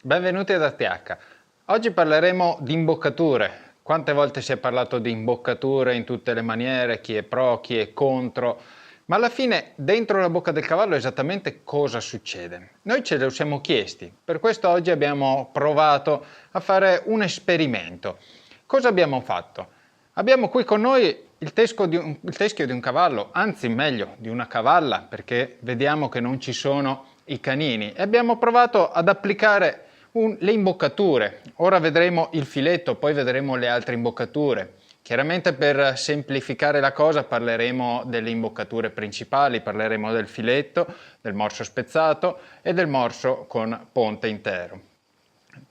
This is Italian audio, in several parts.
Benvenuti ad ATH. Oggi parleremo di imboccature. Quante volte si è parlato di imboccature in tutte le maniere, chi è pro, chi è contro, ma alla fine dentro la bocca del cavallo esattamente cosa succede? Noi ce lo siamo chiesti, per questo oggi abbiamo provato a fare un esperimento. Cosa abbiamo fatto? Abbiamo qui con noi il teschio di un cavallo, anzi meglio di una cavalla, perché vediamo che non ci sono i canini, e abbiamo provato ad applicare le imboccature. Ora vedremo il filetto, poi vedremo le altre imboccature. Chiaramente per semplificare la cosa parleremo delle imboccature principali, parleremo del filetto, del morso spezzato e del morso con ponte intero.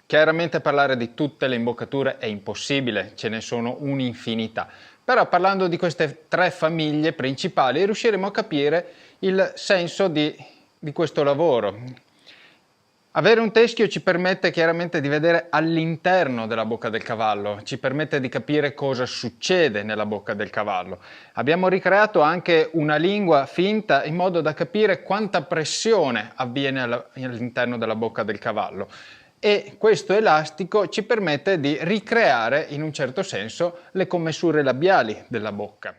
Chiaramente parlare di tutte le imboccature è impossibile, ce ne sono un'infinità, però parlando di queste tre famiglie principali riusciremo a capire il senso di questo lavoro. Avere un teschio ci permette chiaramente di vedere all'interno della bocca del cavallo, ci permette di capire cosa succede nella bocca del cavallo. Abbiamo ricreato anche una lingua finta in modo da capire quanta pressione avviene all'interno della bocca del cavallo. E questo elastico ci permette di ricreare in un certo senso le commessure labiali della bocca.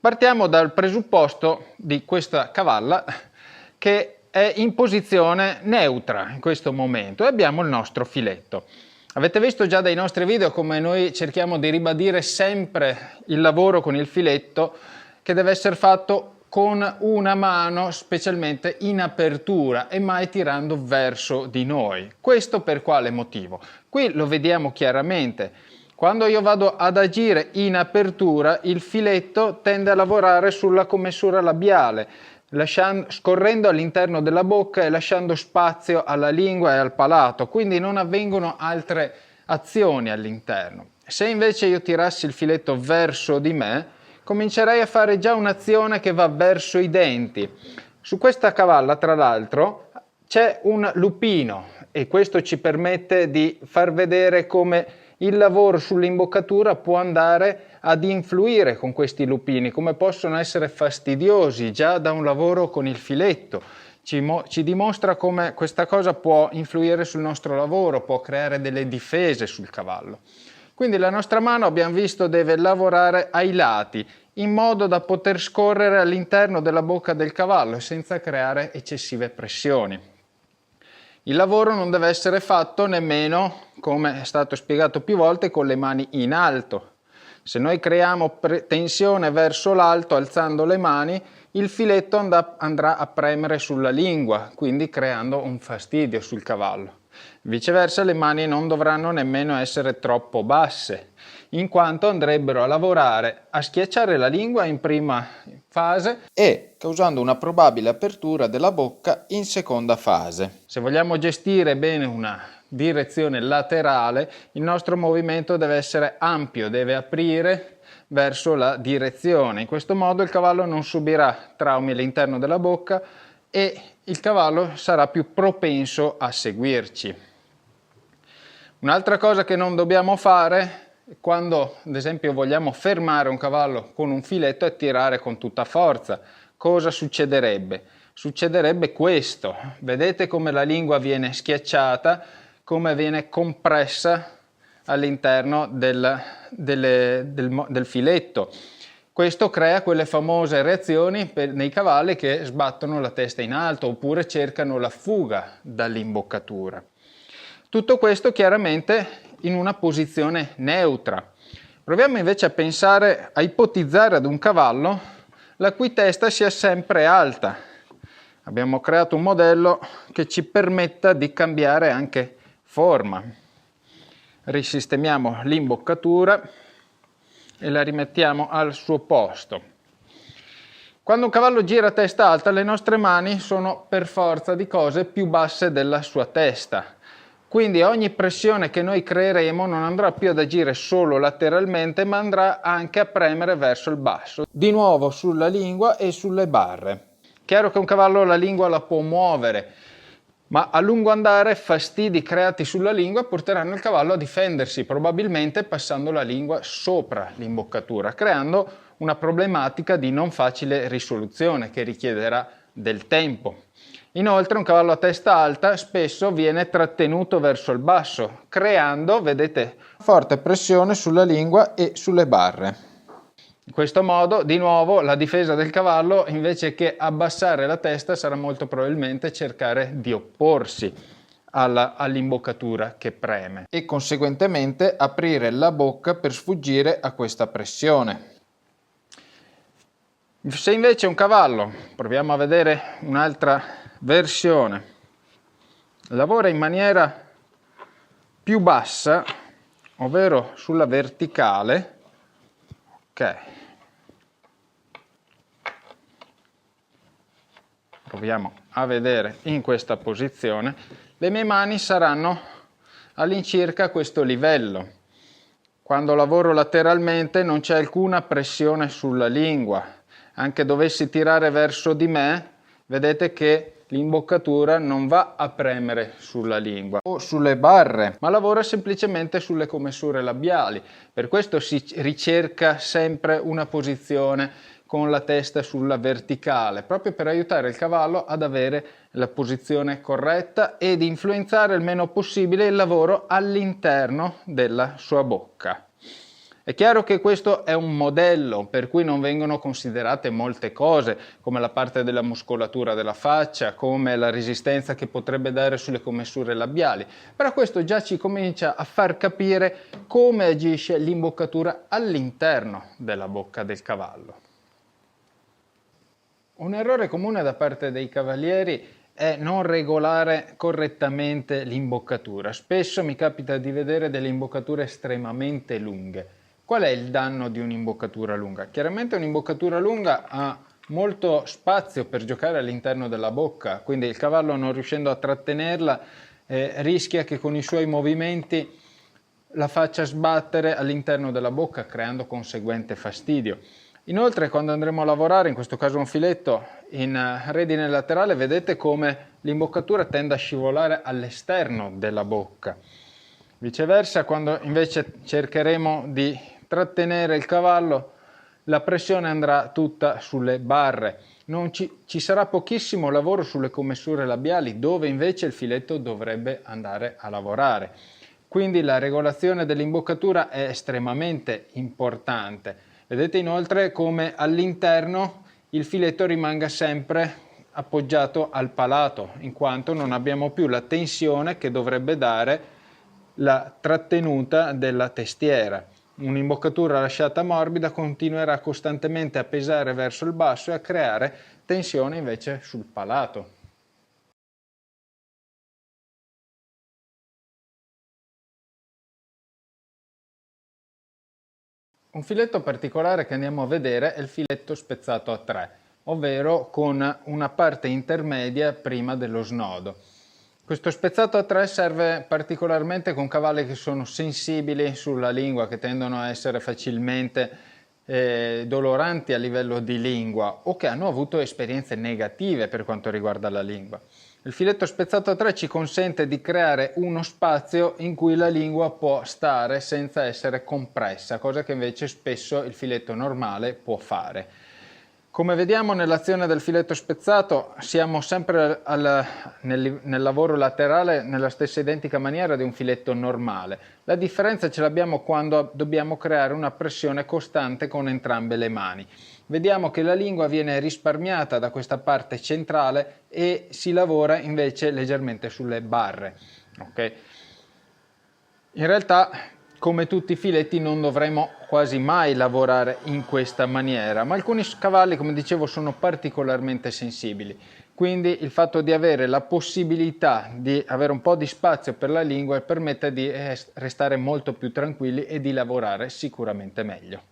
Partiamo dal presupposto di questa cavalla che è in posizione neutra in questo momento e abbiamo il nostro filetto. Avete visto già dai nostri video come noi cerchiamo di ribadire sempre il lavoro con il filetto che deve essere fatto con una mano specialmente in apertura e mai tirando verso di noi. Questo per quale motivo? Qui lo vediamo chiaramente. Quando io vado ad agire in apertura, il filetto tende a lavorare sulla commessura labiale, scorrendo all'interno della bocca e lasciando spazio alla lingua e al palato, quindi non avvengono altre azioni all'interno. Se invece io tirassi il filetto verso di me, comincerei a fare già un'azione che va verso i denti. Su questa cavalla, tra l'altro, c'è un lupino e questo ci permette di far vedere come il lavoro sull'imboccatura può andare ad influire con questi lupini, come possono essere fastidiosi già da un lavoro con il filetto. Ci dimostra come questa cosa può influire sul nostro lavoro, può creare delle difese sul cavallo. Quindi la nostra mano, abbiamo visto, deve lavorare ai lati, in modo da poter scorrere all'interno della bocca del cavallo senza creare eccessive pressioni. Il lavoro non deve essere fatto nemmeno, come è stato spiegato più volte, con le mani in alto. Se noi creiamo tensione verso l'alto alzando le mani, il filetto andrà a premere sulla lingua, quindi creando un fastidio sul cavallo. Viceversa, le mani non dovranno nemmeno essere troppo basse, in quanto andrebbero a lavorare a schiacciare la lingua in prima fase e causando una probabile apertura della bocca in seconda fase. Se vogliamo gestire bene una direzione laterale, il nostro movimento deve essere ampio, deve aprire verso la direzione. In questo modo il cavallo non subirà traumi all'interno della bocca e il cavallo sarà più propenso a seguirci. Un'altra cosa che non dobbiamo fare quando, ad esempio, vogliamo fermare un cavallo con un filetto è tirare con tutta forza. Cosa succederebbe? Succederebbe questo. Vedete come la lingua viene schiacciata, come viene compressa all'interno del filetto. Questo crea quelle famose reazioni nei cavalli che sbattono la testa in alto oppure cercano la fuga dall'imboccatura. Tutto questo chiaramente in una posizione neutra. Proviamo invece a pensare, a ipotizzare ad un cavallo la cui testa sia sempre alta. Abbiamo creato un modello che ci permetta di cambiare anche forma. Risistemiamo l'imboccatura e la rimettiamo al suo posto. Quando un cavallo gira a testa alta, le nostre mani sono per forza di cose più basse della sua testa. Quindi ogni pressione che noi creeremo non andrà più ad agire solo lateralmente, ma andrà anche a premere verso il basso, di nuovo sulla lingua e sulle barre. Chiaro che un cavallo la lingua la può muovere, ma a lungo andare fastidi creati sulla lingua porteranno il cavallo a difendersi, probabilmente passando la lingua sopra l'imboccatura, creando una problematica di non facile risoluzione che richiederà del tempo. Inoltre un cavallo a testa alta spesso viene trattenuto verso il basso, creando, vedete, forte pressione sulla lingua e sulle barre. In questo modo, di nuovo, la difesa del cavallo, invece che abbassare la testa, sarà molto probabilmente cercare di opporsi all'imboccatura che preme e conseguentemente aprire la bocca per sfuggire a questa pressione. Se invece un cavallo, proviamo a vedere un'altra versione, lavora in maniera più bassa, ovvero sulla verticale, ok. Proviamo a vedere in questa posizione, le mie mani saranno all'incirca a questo livello. Quando lavoro lateralmente non c'è alcuna pressione sulla lingua. Anche dovessi tirare verso di me, vedete che l'imboccatura non va a premere sulla lingua o sulle barre, ma lavora semplicemente sulle commessure labiali. Per questo si ricerca sempre una posizione con la testa sulla verticale, proprio per aiutare il cavallo ad avere la posizione corretta ed influenzare il meno possibile il lavoro all'interno della sua bocca. È chiaro che questo è un modello per cui non vengono considerate molte cose, come la parte della muscolatura della faccia, come la resistenza che potrebbe dare sulle commessure labiali, però questo già ci comincia a far capire come agisce l'imboccatura all'interno della bocca del cavallo. Un errore comune da parte dei cavalieri è non regolare correttamente l'imboccatura. Spesso mi capita di vedere delle imboccature estremamente lunghe. Qual è il danno di un'imboccatura lunga? Chiaramente un'imboccatura lunga ha molto spazio per giocare all'interno della bocca, quindi il cavallo, non riuscendo a trattenerla, rischia che con i suoi movimenti la faccia sbattere all'interno della bocca, creando conseguente fastidio. Inoltre, quando andremo a lavorare, in questo caso un filetto in redine laterale, vedete come l'imboccatura tende a scivolare all'esterno della bocca. Viceversa, quando invece cercheremo di trattenere il cavallo, la pressione andrà tutta sulle barre. Ci sarà pochissimo lavoro sulle commessure labiali, dove invece il filetto dovrebbe andare a lavorare. Quindi la regolazione dell'imboccatura è estremamente importante. Vedete inoltre come all'interno il filetto rimanga sempre appoggiato al palato, in quanto non abbiamo più la tensione che dovrebbe dare la trattenuta della testiera. Un'imboccatura lasciata morbida continuerà costantemente a pesare verso il basso e a creare tensione invece sul palato. Un filetto particolare che andiamo a vedere è il filetto spezzato a 3, ovvero con una parte intermedia prima dello snodo. Questo spezzato a 3 serve particolarmente con cavalli che sono sensibili sulla lingua, che tendono a essere facilmente doloranti a livello di lingua o che hanno avuto esperienze negative per quanto riguarda la lingua. Il filetto spezzato a 3 ci consente di creare uno spazio in cui la lingua può stare senza essere compressa, cosa che invece spesso il filetto normale può fare. Come vediamo nell'azione del filetto spezzato siamo sempre nel lavoro laterale nella stessa identica maniera di un filetto normale. La differenza ce l'abbiamo quando dobbiamo creare una pressione costante con entrambe le mani. Vediamo che la lingua viene risparmiata da questa parte centrale e si lavora invece leggermente sulle barre. Okay? In realtà, come tutti i filetti, non dovremo quasi mai lavorare in questa maniera, ma alcuni cavalli, come dicevo, sono particolarmente sensibili. Quindi il fatto di avere la possibilità di avere un po' di spazio per la lingua permette di restare molto più tranquilli e di lavorare sicuramente meglio.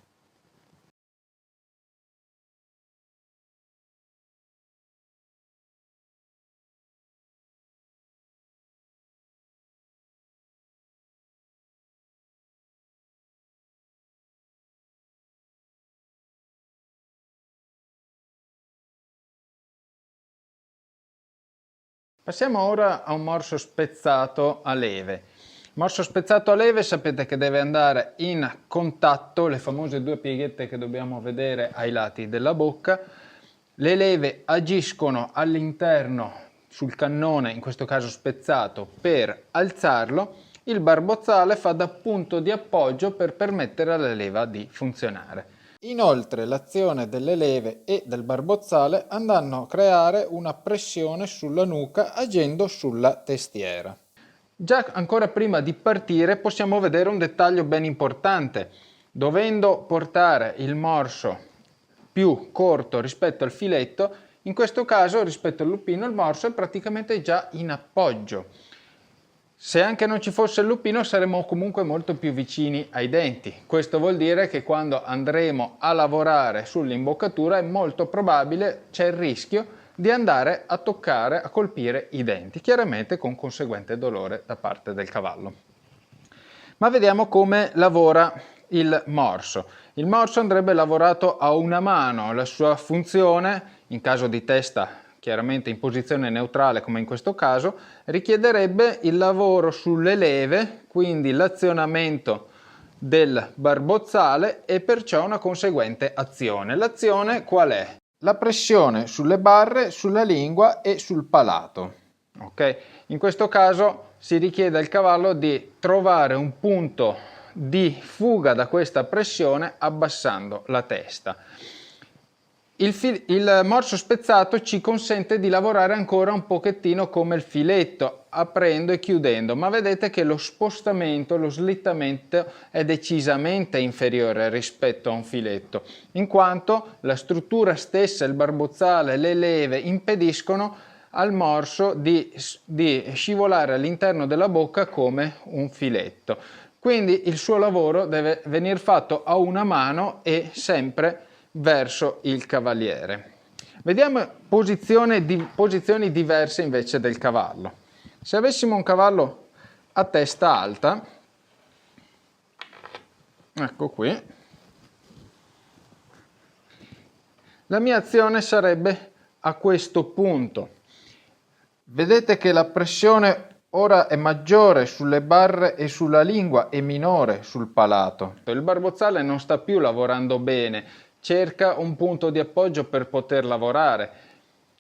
Passiamo ora a un morso spezzato a leve. Il morso spezzato a leve sapete che deve andare in contatto, le famose due pieghette che dobbiamo vedere ai lati della bocca. Le leve agiscono all'interno sul cannone, in questo caso spezzato, per alzarlo. Il barbozzale fa da punto di appoggio per permettere alla leva di funzionare. Inoltre l'azione delle leve e del barbozzale andranno a creare una pressione sulla nuca agendo sulla testiera. Già ancora prima di partire possiamo vedere un dettaglio ben importante. Dovendo portare il morso più corto rispetto al filetto, in questo caso rispetto al lupino il morso è praticamente già in appoggio. Se anche non ci fosse il lupino saremmo comunque molto più vicini ai denti. Questo vuol dire che quando andremo a lavorare sull'imboccatura è molto probabile, c'è il rischio di andare a toccare, a colpire i denti, chiaramente con conseguente dolore da parte del cavallo. Ma vediamo come lavora il morso. Il morso andrebbe lavorato a una mano, la sua funzione, in caso di testa chiaramente in posizione neutrale come in questo caso, richiederebbe il lavoro sulle leve, quindi l'azionamento del barbozzale e perciò una conseguente azione. L'azione qual è? La pressione sulle barre, sulla lingua e sul palato. Okay? In questo caso si richiede al cavallo di trovare un punto di fuga da questa pressione abbassando la testa. Il morso spezzato ci consente di lavorare ancora un pochettino come il filetto, aprendo e chiudendo, ma vedete che lo spostamento, lo slittamento è decisamente inferiore rispetto a un filetto, in quanto la struttura stessa, il barbozzale, le leve impediscono al morso di scivolare all'interno della bocca come un filetto. Quindi il suo lavoro deve venire fatto a una mano e sempre verso il cavaliere. Vediamo posizioni diverse invece del cavallo. Se avessimo un cavallo a testa alta, ecco qui, la mia azione sarebbe a questo punto. Vedete che la pressione ora è maggiore sulle barre e sulla lingua e minore sul palato. Il barbozzale non sta più lavorando bene, cerca un punto di appoggio per poter lavorare.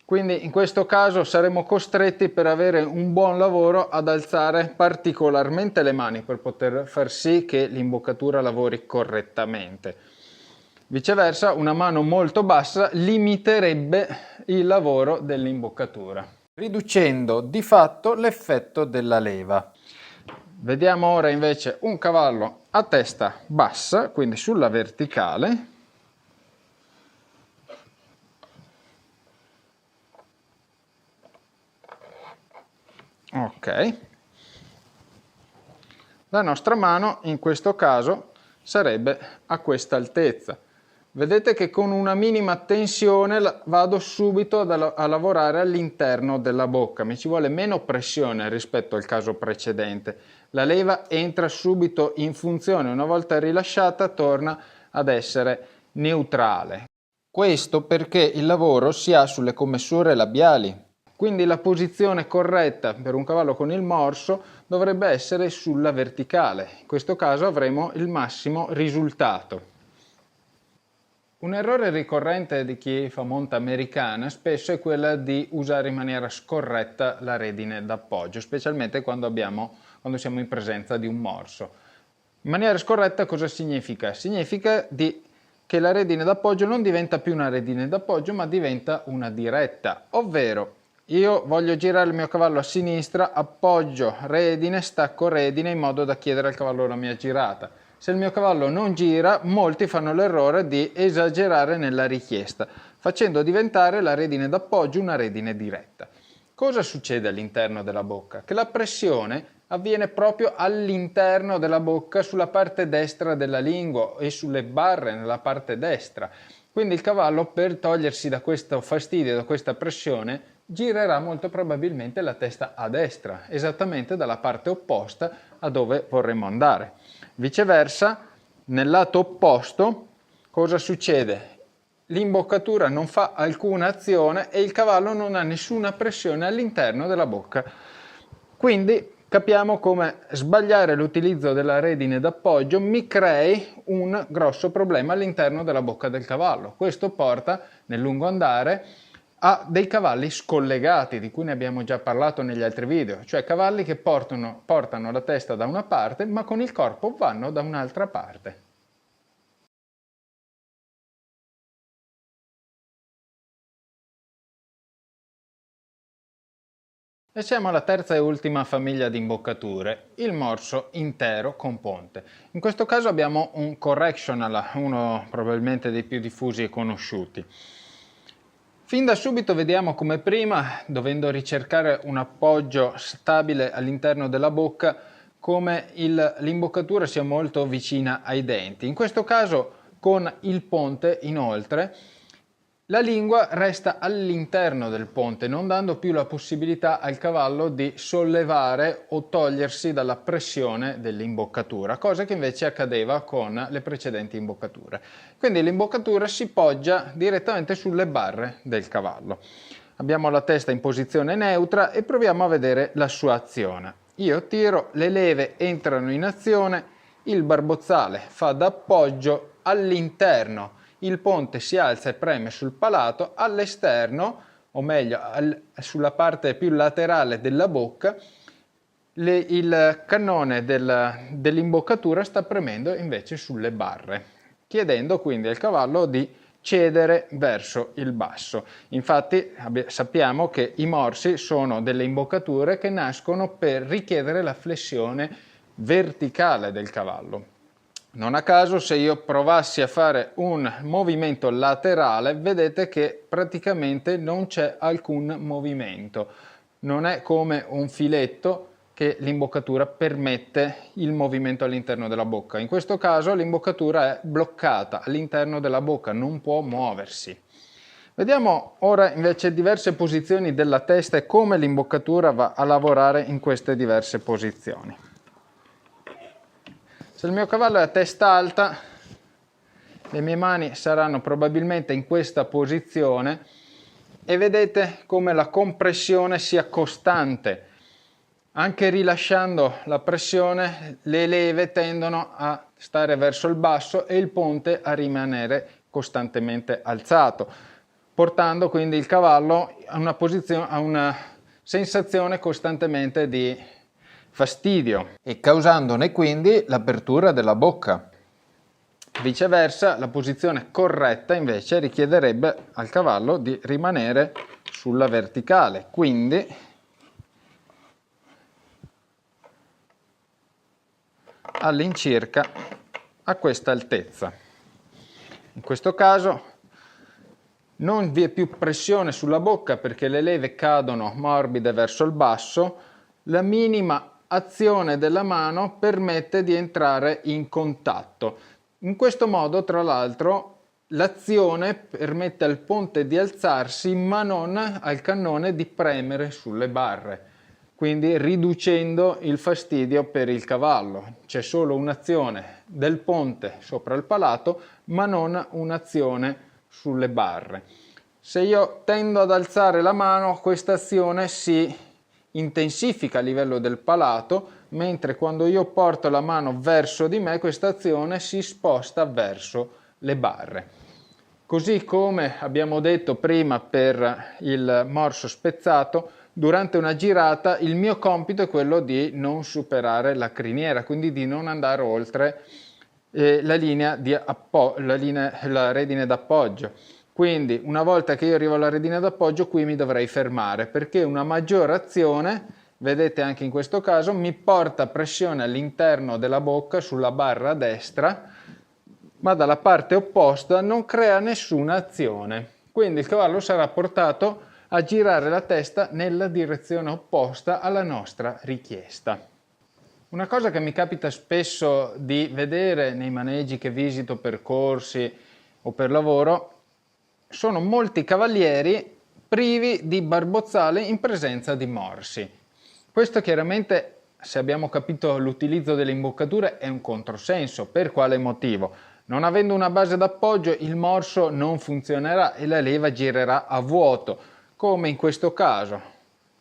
Quindi in questo caso saremo costretti, per avere un buon lavoro, ad alzare particolarmente le mani per poter far sì che l'imboccatura lavori correttamente. Viceversa, una mano molto bassa limiterebbe il lavoro dell'imboccatura, riducendo di fatto l'effetto della leva. Vediamo ora invece un cavallo a testa bassa, quindi sulla verticale. Ok. La nostra mano in questo caso sarebbe a questa altezza. Vedete che con una minima tensione vado subito a lavorare all'interno della bocca, mi ci vuole meno pressione rispetto al caso precedente. La leva entra subito in funzione, una volta rilasciata torna ad essere neutrale. Questo perché il lavoro si ha sulle commessure labiali, quindi la posizione corretta per un cavallo con il morso dovrebbe essere sulla verticale. In questo caso avremo il massimo risultato. Un errore ricorrente di chi fa monta americana spesso è quella di usare in maniera scorretta la redine d'appoggio, specialmente quando siamo in presenza di un morso. In maniera scorretta cosa significa? Significa che la redine d'appoggio non diventa più una redine d'appoggio, ma diventa una diretta, ovvero io voglio girare il mio cavallo a sinistra, appoggio redine, stacco redine in modo da chiedere al cavallo la mia girata. Se il mio cavallo non gira, molti fanno l'errore di esagerare nella richiesta, facendo diventare la redine d'appoggio una redine diretta. Cosa succede all'interno della bocca? Che la pressione avviene proprio all'interno della bocca, sulla parte destra della lingua e sulle barre nella parte destra. Quindi il cavallo, per togliersi da questo fastidio, da questa pressione, girerà molto probabilmente la testa a destra, esattamente dalla parte opposta a dove vorremmo andare. Viceversa, nel lato opposto, cosa succede? l'imboccatura non fa alcuna azione e il cavallo non ha nessuna pressione all'interno della bocca. Quindi capiamo come sbagliare l'utilizzo della redine d'appoggio mi crei un grosso problema all'interno della bocca del cavallo. Questo porta nel lungo andare a dei cavalli scollegati, di cui ne abbiamo già parlato negli altri video, cioè cavalli che portano la testa da una parte ma con il corpo vanno da un'altra parte. E siamo alla terza e ultima famiglia di imboccature, il morso intero con ponte. In questo caso abbiamo un correctional, uno probabilmente dei più diffusi e conosciuti. Fin da subito vediamo come prima, dovendo ricercare un appoggio stabile all'interno della bocca, come l'imboccatura sia molto vicina ai denti. In questo caso con il ponte, inoltre, la lingua resta all'interno del ponte, non dando più la possibilità al cavallo di sollevare o togliersi dalla pressione dell'imboccatura, cosa che invece accadeva con le precedenti imboccature. Quindi l'imboccatura si poggia direttamente sulle barre del cavallo. Abbiamo la testa in posizione neutra e proviamo a vedere la sua azione. Io tiro, le leve entrano in azione, il barbozzale fa da appoggio all'interno. Il ponte si alza e preme sul palato, all'esterno, o meglio sulla parte più laterale della bocca, il cannone dell'imboccatura sta premendo invece sulle barre, chiedendo quindi al cavallo di cedere verso il basso. Infatti sappiamo che i morsi sono delle imboccature che nascono per richiedere la flessione verticale del cavallo. Non a caso, se io provassi a fare un movimento laterale, vedete che praticamente non c'è alcun movimento. Non è come un filetto che l'imboccatura permette il movimento all'interno della bocca. In questo caso l'imboccatura è bloccata all'interno della bocca, non può muoversi. Vediamo ora invece diverse posizioni della testa e come l'imboccatura va a lavorare in queste diverse posizioni. Se il mio cavallo è a testa alta, le mie mani saranno probabilmente in questa posizione e vedete come la compressione sia costante. Anche rilasciando la pressione, le leve tendono a stare verso il basso e il ponte a rimanere costantemente alzato, portando quindi il cavallo a una sensazione costantemente di fastidio e causandone quindi l'apertura della bocca. Viceversa, la posizione corretta invece richiederebbe al cavallo di rimanere sulla verticale, quindi all'incirca a questa altezza. In questo caso non vi è più pressione sulla bocca perché le leve cadono morbide verso il basso, la minima azione della mano permette di entrare in contatto. In questo modo, tra l'altro, l'azione permette al ponte di alzarsi ma non al cannone di premere sulle barre, quindi riducendo il fastidio per il cavallo. C'è solo un'azione del ponte sopra il palato ma non un'azione sulle barre. Se io tendo ad alzare la mano, questa azione si intensifica a livello del palato, mentre quando io porto la mano verso di me, questa azione si sposta verso le barre. Così come abbiamo detto prima per il morso spezzato, durante una girata il mio compito è quello di non superare la criniera, quindi di non andare oltre la redine d'appoggio. Quindi una volta che io arrivo alla redina d'appoggio qui mi dovrei fermare perché una maggiore azione, vedete anche in questo caso, mi porta pressione all'interno della bocca sulla barra destra, ma dalla parte opposta non crea nessuna azione. Quindi il cavallo sarà portato a girare la testa nella direzione opposta alla nostra richiesta. Una cosa che mi capita spesso di vedere nei maneggi che visito per corsi o per lavoro sono molti cavalieri privi di barbozzale in presenza di morsi. Questo chiaramente, se abbiamo capito l'utilizzo delle imboccature, è un controsenso. Per quale motivo? Non avendo una base d'appoggio, il morso non funzionerà e la leva girerà a vuoto, come in questo caso.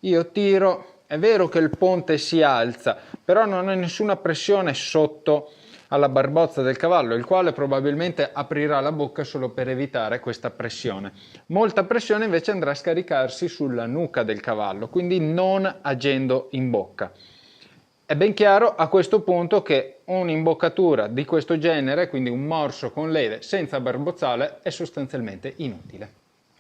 Io tiro, è vero che il ponte si alza, però non ho nessuna pressione sotto alla barbozza del cavallo, il quale probabilmente aprirà la bocca solo per evitare questa pressione. Molta pressione invece andrà a scaricarsi sulla nuca del cavallo, quindi non agendo in bocca. È ben chiaro a questo punto che un'imboccatura di questo genere, quindi un morso con leve senza barbozzale, è sostanzialmente inutile.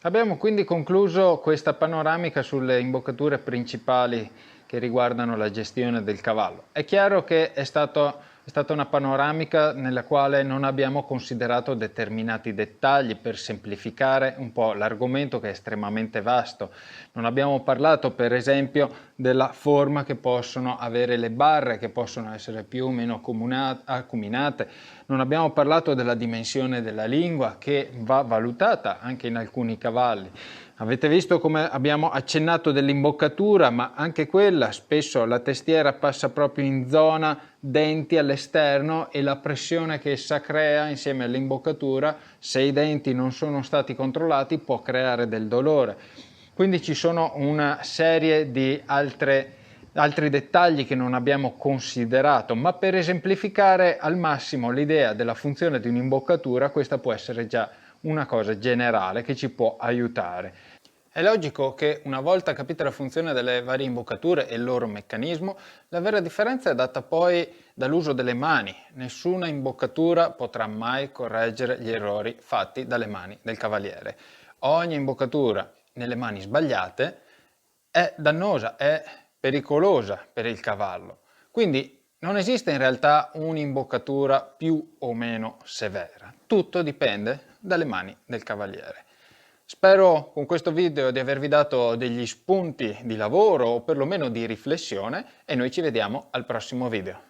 Abbiamo quindi concluso questa panoramica sulle imboccature principali che riguardano la gestione del cavallo. È chiaro che è stata una panoramica nella quale non abbiamo considerato determinati dettagli per semplificare un po' l'argomento, che è estremamente vasto. Non abbiamo parlato, per esempio, della forma che possono avere le barre, che possono essere più o meno acuminate. Non abbiamo parlato della dimensione della lingua, che va valutata anche in alcuni cavalli. Avete visto come abbiamo accennato dell'imboccatura, ma anche quella spesso la testiera passa proprio in zona denti all'esterno e la pressione che essa crea insieme all'imboccatura, se i denti non sono stati controllati, può creare del dolore. Quindi ci sono una serie di altri dettagli che non abbiamo considerato, ma per esemplificare al massimo l'idea della funzione di un'imboccatura, questa può essere già una cosa generale che ci può aiutare. È logico che una volta capita la funzione delle varie imboccature e il loro meccanismo, la vera differenza è data poi dall'uso delle mani. Nessuna imboccatura potrà mai correggere gli errori fatti dalle mani del cavaliere. Ogni imboccatura nelle mani sbagliate è dannosa, è pericolosa per il cavallo. Quindi non esiste in realtà un'imboccatura più o meno severa. Tutto dipende dalle mani del cavaliere. Spero con questo video di avervi dato degli spunti di lavoro o perlomeno di riflessione e noi ci vediamo al prossimo video.